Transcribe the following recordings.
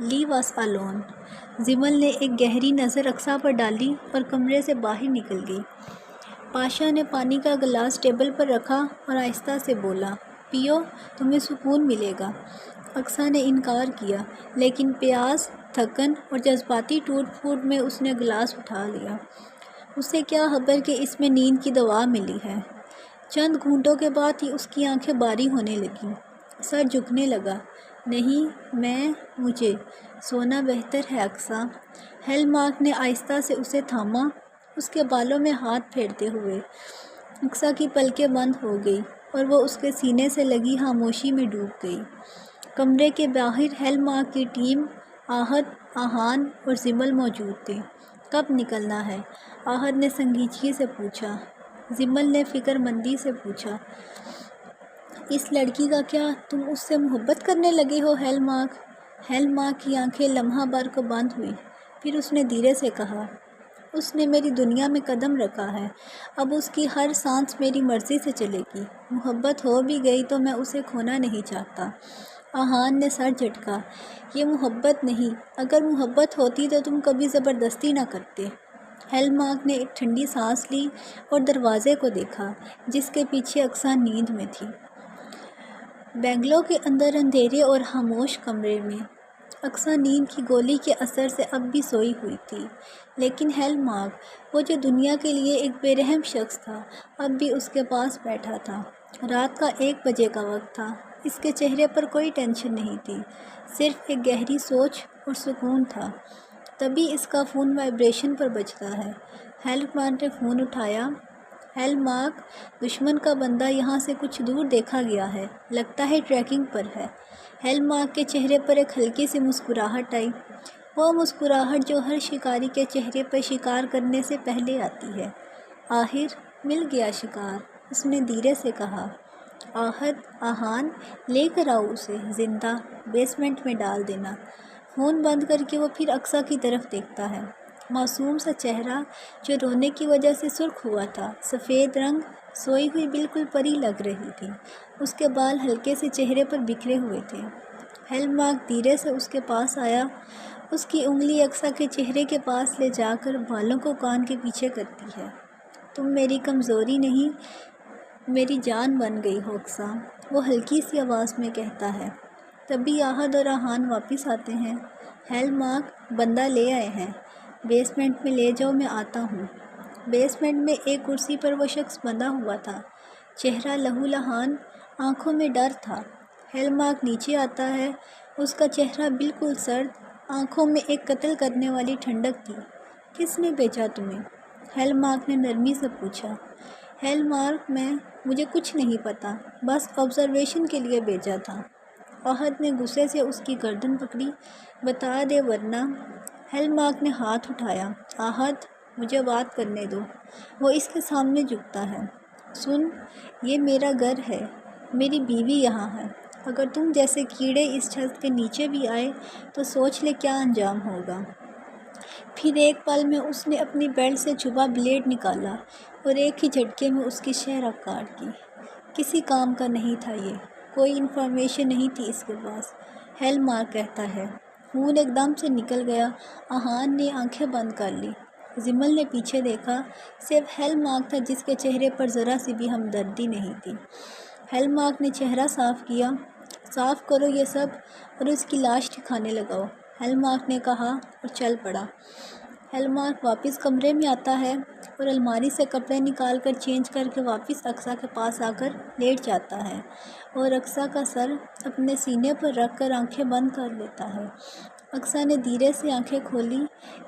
لی was alone۔ زمل نے ایک گہری نظر اقصیٰ پر ڈالی اور کمرے سے باہر نکل گئی۔ پاشا نے پانی کا گلاس ٹیبل پر رکھا اور آہستہ سے بولا، پیو، تمہیں سکون ملے گا۔ اقصیٰ نے انکار کیا، لیکن پیاس، تھکن اور جذباتی ٹوٹ پھوٹ میں اس نے گلاس اٹھا لیا۔ اسے کیا خبر کہ اس میں نیند کی دوا ملی ہے۔ چند گھونٹوں کے بعد ہی اس کی آنکھیں باری ہونے لگیں، سر جھکنے لگا۔ نہیں، مجھے سونا بہتر ہے اقصیٰ۔ ہیل مارک نے آہستہ سے اسے تھاما، اس کے بالوں میں ہاتھ پھیرتے ہوئے۔ اقصیٰ کی پلکیں بند ہو گئی اور وہ اس کے سینے سے لگی خاموشی میں ڈوب گئی۔ کمرے کے باہر ہیل مارک کی ٹیم، آہد، آہان اور زمل موجود تھے۔ کب نکلنا ہے؟ آہد نے سنجیدگی سے پوچھا۔ زمل نے فکر مندی سے پوچھا، اس لڑکی کا کیا تم اس سے محبت کرنے لگے ہو ہیل مارک؟ ہیل مارک کی آنکھیں لمحہ بھر کو بند ہوئی، پھر اس نے دھیرے سے کہا، اس نے میری دنیا میں قدم رکھا ہے، اب اس کی ہر سانس میری مرضی سے چلے گی۔ محبت ہو بھی گئی تو میں اسے کھونا نہیں چاہتا۔ آہان نے سر جھٹکا، یہ محبت نہیں، اگر محبت ہوتی تو تم کبھی زبردستی نہ کرتے۔ ہیل مارک نے ایک ٹھنڈی سانس لی اور دروازے کو دیکھا، جس کے پیچھے اقصیٰ نیند میں تھی۔ بنگلو کے اندر اندھیرے اور خاموش کمرے میں اقصیٰ نیند کی گولی کے اثر سے اب بھی سوئی ہوئی تھی، لیکن ہیل مارک، وہ جو دنیا کے لیے ایک بے رحم شخص تھا، اب بھی اس کے پاس بیٹھا تھا۔ رات کا 1 بجے کا وقت تھا۔ اس کے چہرے پر کوئی ٹینشن نہیں تھی، صرف ایک گہری سوچ اور سکون تھا۔ تبھی اس کا فون وائبریشن پر بجتا ہے۔ ہیل مارک نے فون اٹھایا۔ ہیل مارک، دشمن کا بندہ یہاں سے کچھ دور دیکھا گیا ہے، لگتا ہے ٹریکنگ پر ہے۔ ہیل مارک کے چہرے پر ایک ہلکی سی مسکراہٹ آئی، وہ مسکراہٹ جو ہر شکاری کے چہرے پر شکار کرنے سے پہلے آتی ہے۔ آخر مل گیا شکار، اس نے دھیرے سے کہا۔ آہد، آہان، لے کر آؤ اسے، زندہ، بیسمنٹ میں ڈال دینا۔ فون بند کر کے وہ پھر اقصیٰ کی طرف دیکھتا ہے۔ معصوم سا چہرہ جو رونے کی وجہ سے سرخ ہوا تھا، سفید رنگ، سوئی ہوئی بالکل پری لگ رہی تھی۔ اس کے بال ہلکے سے چہرے پر بکھرے ہوئے تھے۔ ہیل مارک دھیرے سے اس کے پاس آیا، اس کی انگلی اقصیٰ کے چہرے کے پاس لے جا کر بالوں کو کان کے پیچھے کرتی ہے۔ تم میری کمزوری نہیں، میری جان بن گئی ہو اقصیٰ، وہ ہلکی سی آواز میں کہتا ہے۔ تبھی آہد اور آہان واپس آتے ہیں۔ ہیل مارک، بندہ لے آئے ہیں، بیسمنٹ میں لے جاؤ، میں آتا ہوں۔ بیسمنٹ میں ایک کرسی پر وہ شخص بندھا ہوا تھا، چہرہ لہو لہان، آنکھوں میں ڈر تھا۔ ہیل مارک نیچے آتا ہے، اس کا چہرہ بالکل سرد، آنکھوں میں ایک قتل کرنے والی ٹھنڈک تھی۔ کس نے بھیجا تمہیں؟ ہیل مارک نے نرمی سے پوچھا۔ ہیل مارک، مجھے کچھ نہیں پتا، بس آبزرویشن کے لیے بھیجا تھا۔ آہد نے غصے سے اس کی گردن پکڑی، بتا دے ورنہ۔ ہیل مارک نے ہاتھ اٹھایا۔ آہد، مجھے بات کرنے دو۔ وہ اس کے سامنے جھکتا ہے۔ سن، یہ میرا گھر ہے، میری بیوی یہاں ہے، اگر تم جیسے کیڑے اس چھت کے نیچے بھی آئے تو سوچ لے کیا انجام ہوگا۔ پھر ایک پل میں اس نے اپنی بیلٹ سے چھپا بلیڈ نکالا اور ایک ہی جھٹکے میں اس کی شہرہ کاٹ دی۔ کسی کام کا نہیں تھا یہ، کوئی انفارمیشن نہیں تھی اس کے پاس، ہیل مارک کہتا ہے۔ خون ایک دم سے نکل گیا۔ آہان نے آنکھیں بند کر لی۔ زمل نے پیچھے دیکھا، صرف ہیل مارک تھا جس کے چہرے پر ذرا سی بھی ہمدردی نہیں تھی۔ ہیل مارک نے چہرہ صاف کیا۔ صاف کرو یہ سب اور اس کی لاش دکھانے لگاؤ، ہیل مارک نے کہا اور چل پڑا۔ ہیل مارک واپس کمرے میں آتا ہے اور الماری سے کپڑے نکال کر چینج کر کے واپس اقصیٰ کے پاس آ کر لیٹ جاتا ہے اور اقصیٰ کا سر اپنے سینے پر رکھ کر آنکھیں بند کر لیتا ہے۔ اقصیٰ نے دھیرے سے آنکھیں کھولی،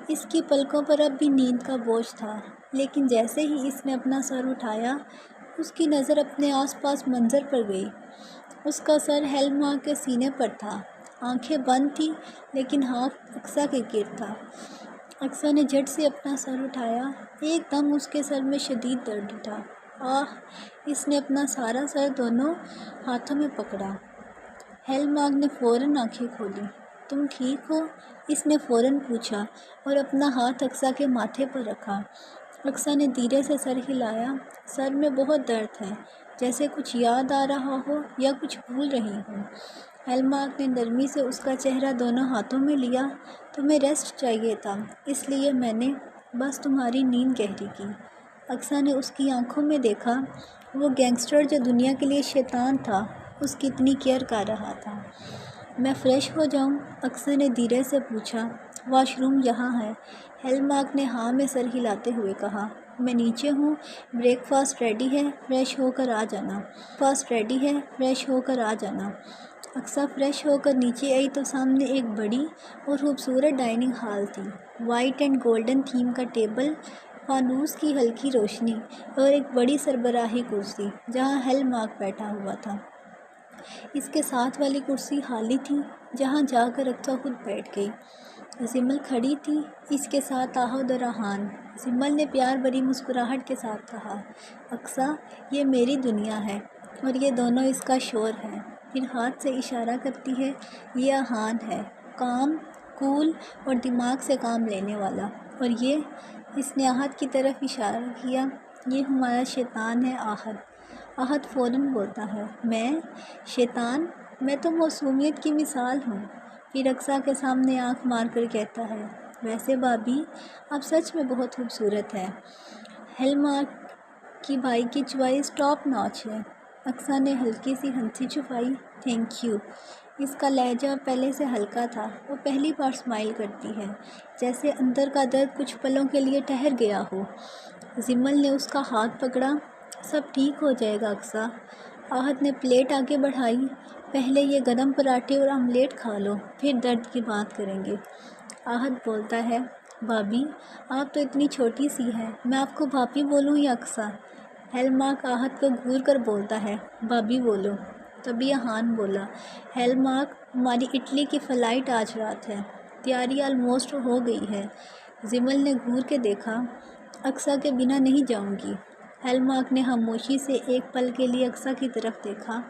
اس کی پلکوں پر اب بھی نیند کا بوجھ تھا، لیکن جیسے ہی اس نے اپنا سر اٹھایا، اس کی نظر اپنے آس پاس منظر پر گئی۔ اس کا سر ہیل مارک کے سینے پر تھا، آنکھیں بند تھیں لیکن ہاتھ اقصیٰ کے گرد تھا۔ اقصیٰ نے جھٹ سے اپنا سر اٹھایا، ایک دم اس کے سر میں شدید درد اٹھا۔ آہ! اس نے اپنا سارا سر دونوں ہاتھوں میں پکڑا۔ ہیل مارک نے فوراً آنکھیں کھولی۔ تم ٹھیک ہو؟ اس نے فوراً پوچھا اور اپنا ہاتھ اقصیٰ کے ماتھے پر رکھا۔ اقصیٰ نے دھیرے سے سر ہلایا۔ سر میں بہت درد ہے، جیسے کچھ یاد آ رہا ہو یا کچھ بھول رہی ہوں۔ ہیلمارک نے نرمی سے اس کا چہرہ دونوں ہاتھوں میں لیا۔ تمہیں ریسٹ چاہیے تھا، اس لیے میں نے بس تمہاری نیند گہری کی۔ اقصیٰ نے اس کی آنکھوں میں دیکھا، وہ گینگسٹر جو دنیا کے لیے شیطان تھا اس کی اتنی کیئر کر رہا تھا۔ میں فریش ہو جاؤں؟ اقصیٰ نے دھیرے سے پوچھا۔ واش روم یہاں ہے، ہیلمارک نے ہاں میں سر ہلاتے ہوئے کہا۔ میں نیچے ہوں، بریک فاسٹ ریڈی ہے، فریش ہو کر آ جانا۔ اقصیٰ فریش ہو کر نیچے آئی تو سامنے ایک بڑی اور خوبصورت ڈائننگ ہال تھی۔ وائٹ اینڈ گولڈن تھیم کا ٹیبل، فانوس کی ہلکی روشنی اور ایک بڑی سربراہی کرسی جہاں ہیلمارک بیٹھا ہوا تھا۔ اس کے ساتھ والی کرسی خالی تھی جہاں جا کر اقصیٰ خود بیٹھ گئی۔ زمل کھڑی تھی، اس کے ساتھ آہد اور ریحان۔ زمل نے پیار بھری مسکراہٹ کے ساتھ کہا، اقصیٰ یہ میری دنیا ہے اور یہ دونوں اس کا شور ہیں۔ پھر ہاتھ سے اشارہ کرتی ہے، یہ آہان ہے، کام، کول اور دماغ سے کام لینے والا، اور یہ، اس نے آہد کی طرف اشارہ کیا، یہ ہمارا شیطان ہے آہد۔ آہد فوراً بولتا ہے، میں شیطان؟ میں تو معصومیت کی مثال ہوں۔ پھر اقصیٰ کے سامنے آنکھ مار کر کہتا ہے، ویسے بھابھی آپ سچ میں بہت خوبصورت ہیں۔ ہیلمارک کی بھائی کی چوائس ٹاپ ناچ ہے۔ اقصیٰ نے ہلکی سی ہنسی چھپائی، تھینک یو۔ اس کا لہجہ پہلے سے ہلکا تھا، وہ پہلی بار اسمائل کرتی ہے، جیسے اندر کا درد کچھ پلوں کے لیے ٹھہر گیا ہو۔ زمل نے اس کا ہاتھ پکڑا، سب ٹھیک ہو جائے گا اقصیٰ۔ آہد نے پلیٹ آگے بڑھائی، پہلے یہ گرم پراٹھے اور آملیٹ کھا لو، پھر درد کی بات کریں گے۔ آہد بولتا ہے، بھابھی آپ تو اتنی چھوٹی سی ہیں، میں آپ کو بھابھی بولوں یا اقصیٰ؟ ہیلمارک آہد کو گھور کر بولتا ہے، بھابھی بولو۔ تبھی آہان بولا، ہیلمارک ہماری اٹلی کی فلائٹ آج رات ہے، تیاری آلموسٹ ہو گئی ہے۔ زمل نے گھور کے دیکھا، اقصیٰ کے بنا نہیں جاؤں گی۔ ہیلمارک نے خاموشی سے ایک پل کے لیے اقصیٰ کی طرف دیکھا،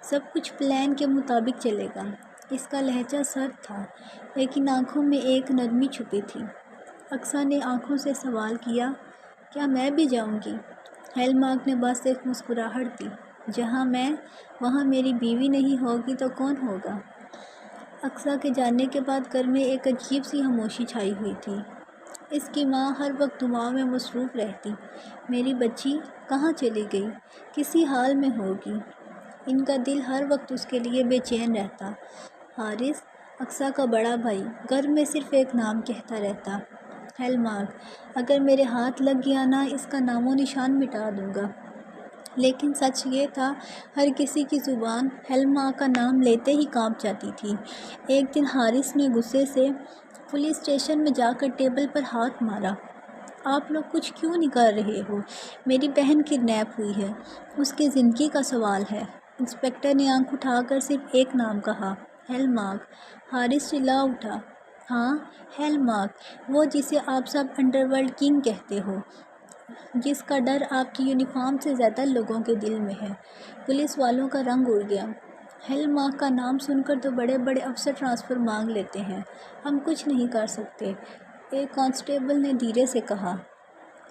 سب کچھ پلان کے مطابق چلے گا۔ اس کا لہجہ سرد تھا لیکن آنکھوں میں ایک نرمی چھپی تھی۔ اقصیٰ نے آنکھوں سے سوال کیا، کیا میں بھی جاؤں گی؟ ہیلمارک نے بس ایک مسکراہٹ دی، جہاں میں، وہاں میری بیوی نہیں ہوگی تو کون ہوگا؟ اقصیٰ کے جانے کے بعد گھر میں ایک عجیب سی خاموشی چھائی ہوئی تھی۔ اس کی ماں ہر وقت دعاؤں میں مصروف رہتی، میری بچی کہاں چلی گئی، کسی حال میں ہوگی۔ ان کا دل ہر وقت اس کے لیے بے چین رہتا۔ حارث، اقصیٰ کا بڑا بھائی، گھر میں صرف ایک نام کہتا رہتا، ہیلمارک۔ اگر میرے ہاتھ لگ گیا نا، اس کا نام و نشان مٹا دوں گا۔ لیکن سچ یہ تھا، ہر کسی کی زبان ہیلمارک کا نام لیتے ہی کانپ جاتی تھی۔ ایک دن حارث نے غصے سے پولیس اسٹیشن میں جا کر ٹیبل پر ہاتھ مارا، آپ لوگ کچھ کیوں نہیں کر رہے ہو؟ میری بہن کڈنیپ ہوئی ہے، اس کی زندگی کا سوال ہے۔ انسپکٹر نے آنکھ اٹھا کر صرف ایک نام کہا، ہیلمارک۔ حارث چلا اٹھا، ہاں ہیلمارک، وہ جسے آپ سب انڈر ورلڈ کنگ کہتے ہو، جس کا ڈر آپ کی یونیفارم سے زیادہ لوگوں کے دل میں ہے۔ پولیس والوں کا رنگ اڑ گیا۔ ہیلمارک کا نام سن کر تو بڑے بڑے افسر ٹرانسفر مانگ لیتے ہیں، ہم کچھ نہیں کر سکتے، ایک کانسٹیبل نے دھیرے سے کہا۔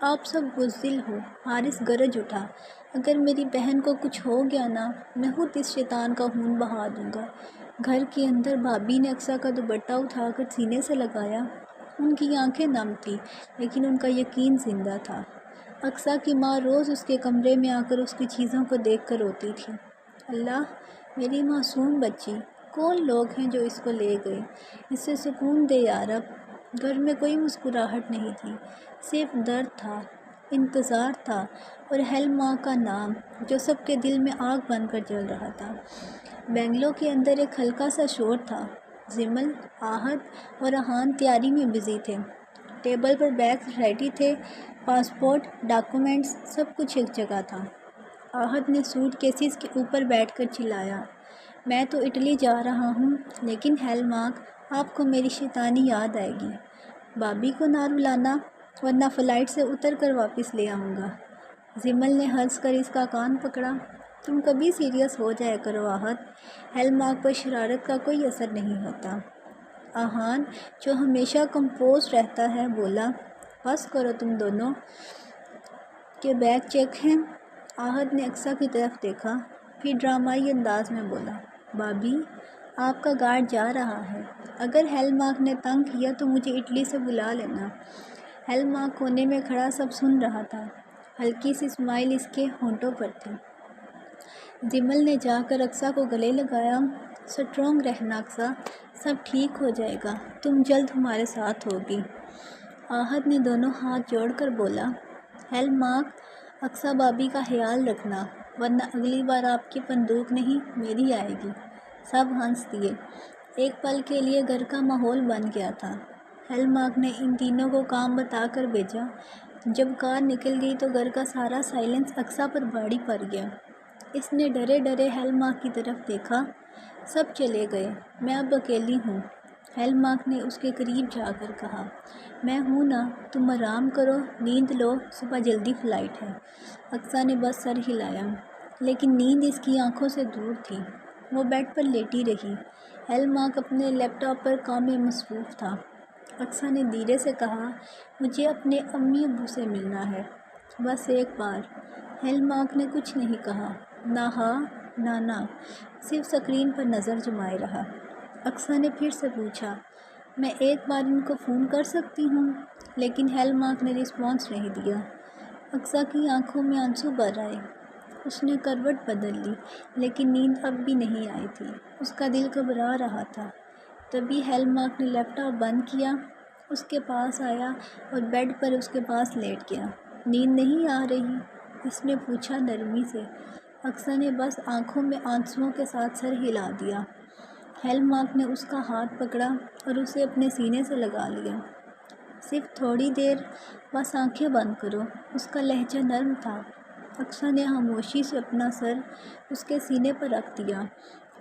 آپ سب بزدل ہو، حارث گرج اٹھا، اگر میری بہن کو کچھ ہو گیا نا، میں خود اس شیطان کا خون بہا دوں گا۔ گھر کے اندر بھابھی نے اقصیٰ کا دوپٹہ اٹھا کر سینے سے لگایا، ان کی آنکھیں نم تھیں لیکن ان کا یقین زندہ تھا۔ اقصیٰ کی ماں روز اس کے کمرے میں آ کر اس کی چیزوں کو دیکھ کر روتی تھی، اللہ میری معصوم بچی، کون لوگ ہیں جو اس کو لے گئے، اسے سکون دے یا رب۔ گھر میں کوئی مسکراہٹ نہیں تھی، صرف درد تھا، انتظار تھا، اور ہیلمارک کا نام جو سب کے دل میں آگ بن کر جل رہا تھا۔ بنگلو کے اندر ایک ہلکا سا شور تھا، زمل، آہد اور ریحان تیاری میں بزی تھے۔ ٹیبل پر بیگز ریڈی تھے، پاسپورٹ، ڈاکومنٹس، سب کچھ ایک جگہ تھا۔ آہد نے سوٹ کیسز کے اوپر بیٹھ کر چلایا، میں تو اٹلی جا رہا ہوں، لیکن ہیلمارک آپ کو میری شیطانی یاد آئے گی۔ بھابھی کو نہ رلانا ورنہ فلائٹ سے اتر کر واپس لے آؤں گا۔ زمل نے ہنس کر اس کا کان پکڑا، تم کبھی سیریس ہو جایا کرو آہد، ہیلمارک پر شرارت کا کوئی اثر نہیں ہوتا۔ آہان جو ہمیشہ کمپوز رہتا ہے بولا، بس کرو تم دونوں کے بیگ چیک ہیں؟ آہد نے اقصیٰ کی طرف دیکھا، پھر ڈرامائی انداز میں بولا، بابی، آپ کا گارڈ جا رہا ہے، اگر ہیل مارک نے تنگ کیا تو مجھے اٹلی سے بلا لینا۔ ہیل مارک کونے میں کھڑا سب سن رہا تھا، ہلکی سی اسمائل اس کے ہونٹوں پر تھی۔ جمل نے جا کر اقصیٰ کو گلے لگایا۔ سٹرونگ رہنا اقصیٰ، سب ٹھیک ہو جائے گا، تم جلد ہمارے ساتھ ہوگی۔ آہد نے دونوں ہاتھ جوڑ کر بولا، ہیل مارک، اقصیٰ بابی کا خیال رکھنا، ورنہ اگلی بار آپ کی بندوق نہیں میری آئے گی۔ سب ہنس دیے۔ ایک پل کے لیے گھر کا ماحول بن گیا تھا۔ ہیل مارک نے ان تینوں کو کام بتا کر بھیجا۔ جب کار نکل گئی تو گھر کا سارا سائلنس اقصیٰ پر بھاری پڑ گیا۔ اس نے ڈرے ڈرے ہیل مارک کی طرف دیکھا۔ سب چلے گئے، میں اب اکیلی ہوں۔ ہیل مارک نے اس کے قریب جا کر کہا، میں ہوں نا، تم آرام کرو، نیند لو، صبح جلدی فلائٹ ہے۔ اقصیٰ نے بس سر ہلایا، لیکن نیند اس کی آنکھوں سے دور تھی۔ وہ بیڈ پر لیٹی رہی۔ ہیل مارک اپنے لیپ ٹاپ پر کام میں مصروف تھا۔ اقصیٰ نے دھیرے سے کہا، مجھے اپنے امی ابو سے ملنا ہے، بس ایک بار۔ ہیل مارک نے کچھ نہیں کہا، نہ ہاں نہ نہ، صرف اسکرین پر نظر جمائے رہا۔ اقصیٰ نے پھر سے پوچھا، میں ایک بار ان کو فون کر سکتی ہوں؟ لیکن ہیل مارک نے رسپانس نہیں دیا۔ اقصیٰ کی آنکھوں میں آنسو بھر آئے۔ اس نے کروٹ بدل لی، لیکن نیند اب بھی نہیں آئی تھی۔ اس کا دل گھبرا رہا تھا۔ تبھی ہیل مارک نے لیپ ٹاپ بند کیا، اس کے پاس آیا اور بیڈ پر اس کے پاس لیٹ گیا۔ نیند نہیں آ رہی؟ اس نے پوچھا نرمی سے۔ اقصیٰ نے بس آنکھوں میں آنسوؤں کے ساتھ سر ہلا دیا۔ ہیل مارک نے اس کا ہاتھ پکڑا اور اسے اپنے سینے سے لگا لیا۔ صرف تھوڑی دیر، بس آنکھیں بند کرو۔ اس کا لہجہ نرم تھا۔ اقصیٰ نے خاموشی سے اپنا سر اس کے سینے پر رکھ دیا۔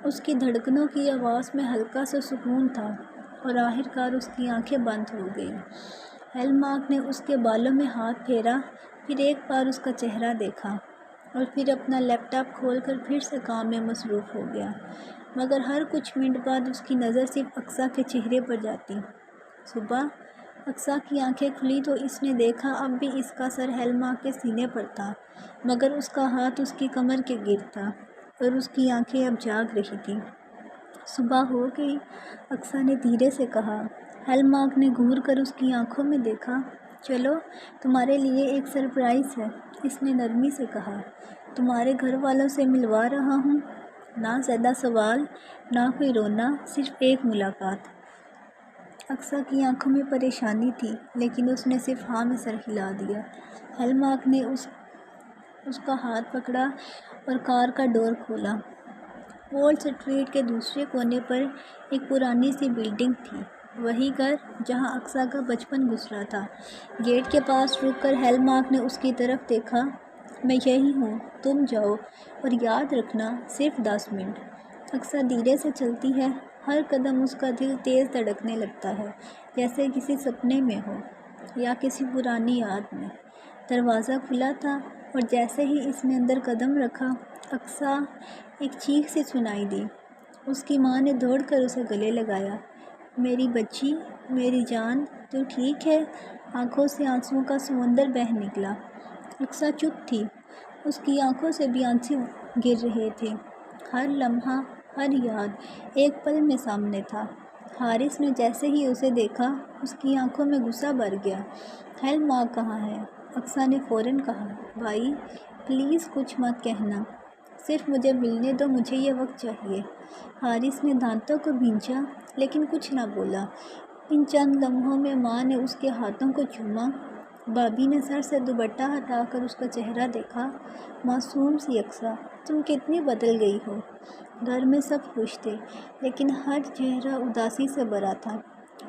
اس کی دھڑکنوں کی آواز میں ہلکا سا سکون تھا، اور آخر کار اس کی آنکھیں بند ہو گئیں۔ ہیل مارک نے اس کے بالوں میں ہاتھ پھیرا، پھر ایک بار اس کا چہرہ دیکھا، اور پھر اپنا لیپ ٹاپ کھول کر پھر سے کام میں مصروف ہو گیا۔ مگر ہر کچھ منٹ بعد اس کی نظر صرف اقصیٰ کے چہرے پر جاتی۔ صبح اقصیٰ کی آنکھیں کھلی تو اس نے دیکھا اب بھی اس کا سر ہیل مارک کے سینے پر تھا، مگر اس کا ہاتھ اس کی کمر کے گرد تھا، اور اس کی آنکھیں اب جاگ رہی تھیں۔ صبح ہو گئی، اقصیٰ نے دھیرے سے کہا۔ ہیل مارک نے گھور کر اس کی آنکھوں میں دیکھا۔ چلو، تمہارے لیے ایک سرپرائز ہے، اس نے نرمی سے کہا۔ تمہارے گھر والوں سے ملوا رہا ہوں۔ نہ زیادہ سوال، نہ کوئی رونا، صرف ایک ملاقات۔ اقصیٰ کی آنکھوں میں پریشانی تھی، لیکن اس نے صرف ہاں میں سر ہلا دیا۔ ہیل مارک نے اس کا ہاتھ پکڑا اور کار کا ڈور کھولا۔ وال اسٹریٹ کے دوسرے کونے پر ایک پرانی سی بلڈنگ تھی، وہی گھر جہاں اقصیٰ کا بچپن گزرا تھا۔ گیٹ کے پاس رک کر ہیل مارک نے اس کی طرف دیکھا۔ میں یہی ہوں، تم جاؤ، اور یاد رکھنا، صرف 10 منٹ۔ اقصیٰ دھیرے سے چلتی ہے، ہر قدم اس کا دل تیز دھڑکنے لگتا ہے، جیسے کسی سپنے میں ہو یا کسی پرانی یاد میں۔ دروازہ کھلا تھا، اور جیسے ہی اس نے اندر قدم رکھا، اقصیٰ ایک چیخ سے سنائی دی۔ اس کی ماں نے دوڑ کر اسے گلے لگایا۔ میری بچی، میری جان، تو ٹھیک ہے؟ آنکھوں سے آنسوؤں کا سمندر بہہ نکلا۔ اقصیٰ چپ تھی، اس کی آنکھوں سے بھی آنسو گر رہے تھے۔ ہر لمحہ، ہر یاد ایک پل میں سامنے تھا۔ حارث نے جیسے ہی اسے دیکھا، اس کی آنکھوں میں غصہ بھر گیا۔ ہیل مارک کہاں ہے؟ اقصیٰ نے فوراً کہا۔ بھائی، پلیز کچھ مت کہنا، صرف مجھے ملنے دو، مجھے یہ وقت چاہیے۔ حارث نے دانتوں کو بھینچا، لیکن کچھ نہ بولا۔ ان چند لمحوں میں ماں نے اس کے ہاتھوں کو چوما۔ بابی نے سر سے دوپٹہ ہٹا کر اس کا چہرہ دیکھا۔ معصوم سی اقصیٰ، تم کتنی بدل گئی ہو۔ گھر میں سب خوش تھے، لیکن ہر چہرہ اداسی سے بھرا تھا۔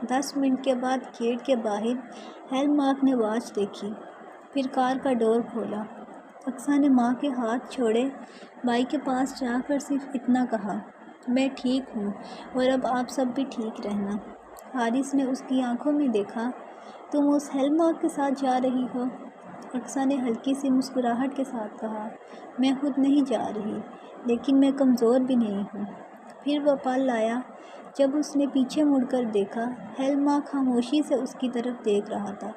10 منٹ کے بعد گیٹ کے باہر ہیل مارک نے واچ دیکھی، پھر کار کا ڈور کھولا۔ اقصیٰ نے ماں کے ہاتھ چھوڑے، بھائی کے پاس جا کر صرف اتنا کہا، میں ٹھیک ہوں، اور اب آپ سب بھی ٹھیک رہنا۔ حارث نے اس کی آنکھوں میں دیکھا۔ تم اس ہیل مارک کے ساتھ جا رہی ہو؟ اقصیٰ نے ہلکی سی مسکراہٹ کے ساتھ کہا، میں خود نہیں جا رہی، لیکن میں کمزور بھی نہیں ہوں۔ پھر وہ پل آیا جب اس نے پیچھے مڑ کر دیکھا۔ ہیل مارک خاموشی سے اس کی طرف دیکھ رہا تھا۔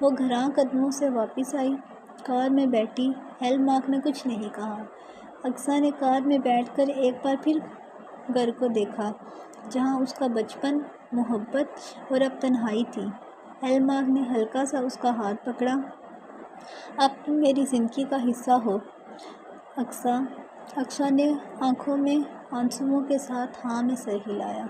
وہ گھراں قدموں سے واپس آئی، کار میں بیٹھی۔ ہیل مارک نے کچھ نہیں کہا۔ اقصیٰ نے کار میں بیٹھ کر ایک بار پھر گھر کو دیکھا جہاں اس کا بچپن، محبت اور اب تنہائی تھی۔ ایلمار نے ہلکا سا اس کا ہاتھ پکڑا۔ اب تم میری زندگی کا حصہ ہو۔ اقصیٰ نے آنکھوں میں آنسوؤں کے ساتھ ہاں میں سر ہلایا۔